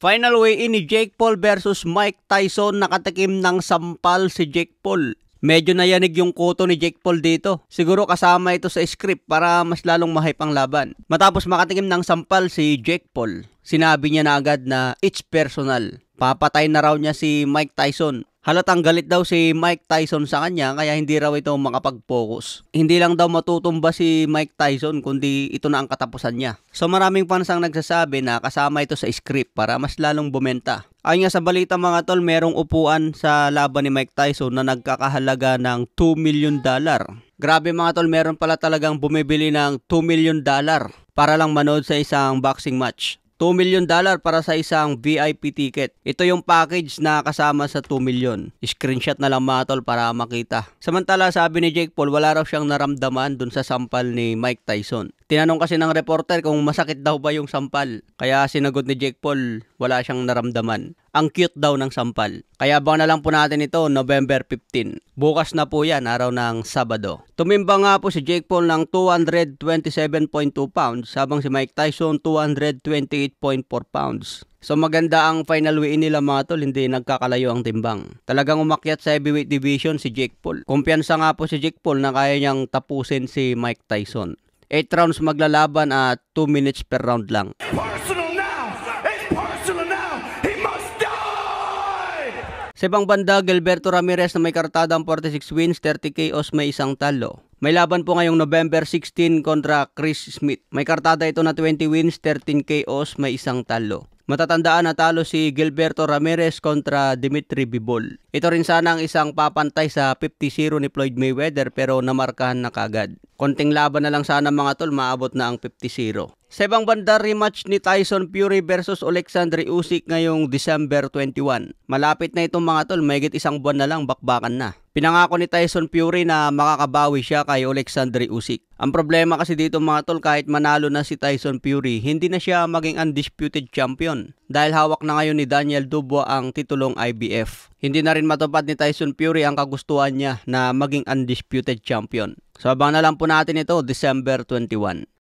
Final weigh-in ni Jake Paul versus Mike Tyson, nakatikim ng sampal si Jake Paul. Medyo nayanig yung kuto ni Jake Paul dito. Siguro kasama ito sa script para mas lalong ma-hype ang laban. Matapos makatikim ng sampal si Jake Paul, sinabi niya na agad na it's personal. Papatay na raw niya si Mike Tyson. Halatang galit daw si Mike Tyson sa kanya kaya hindi raw ito makapag-focus. Hindi lang daw matutumba si Mike Tyson kundi ito na ang katapusan niya. So maraming fans ang nagsasabi na kasama ito sa script para mas lalong bumenta. Ayon nga sa balita mga tol, merong upuan sa laban ni Mike Tyson na nagkakahalaga ng $2 million. Grabe mga tol, meron pala talagang bumibili ng $2 million para lang manood sa isang boxing match. $2 million para sa isang VIP ticket. Ito yung package na kasama sa 2 million. Screenshot na lang mga tol para makita. Samantala sabi ni Jake Paul, wala raw siyang naramdaman dun sa sampal ni Mike Tyson. Tinanong kasi ng reporter kung masakit daw ba yung sampal. Kaya sinagot ni Jake Paul, wala siyang naramdaman. Ang cute daw ng sampal. Kaya abangan na lang po natin ito November 15. Bukas na po yan, araw ng Sabado. Tumimba nga po si Jake Paul ng 227.2 pounds habang si Mike Tyson 228.4 pounds. So maganda ang final weigh-in nila mga tol, hindi nagkakalayo ang timbang. Talagang umakyat sa heavyweight division si Jake Paul. Kumpiyansa nga po si Jake Paul na kaya niyang tapusin si Mike Tyson. 8 rounds maglalaban at 2 minutes per round lang. Sa ibang banda, Gilberto Ramirez na may kartadang 46 wins, 30 KOs, may isang talo. May laban po ngayong November 16 kontra Chris Smith. May kartada ito na 20 wins, 13 KOs, may isang talo. Matatandaan na talo si Gilberto Ramirez kontra Dimitri Bivol. Ito rin sana ang isang papantay sa 50-0 ni Floyd Mayweather pero namarkahan na kagad. Konting laban na lang sana mga tol, maabot na ang 50-0. Sa ibang banda, rematch ni Tyson Fury versus Alexander Usyk ngayong December 21. Malapit na itong mga tol, mahigit isang buwan na lang, bakbakan na. Pinangako ni Tyson Fury na makakabawi siya kay Alexander Usyk. Ang problema kasi dito mga tol, kahit manalo na si Tyson Fury, hindi na siya maging undisputed champion. Dahil hawak na ngayon ni Daniel Dubois ang titulong IBF. Hindi na rin matupad ni Tyson Fury ang kagustuhan niya na maging undisputed champion. So abangan na lang po natin ito December 21.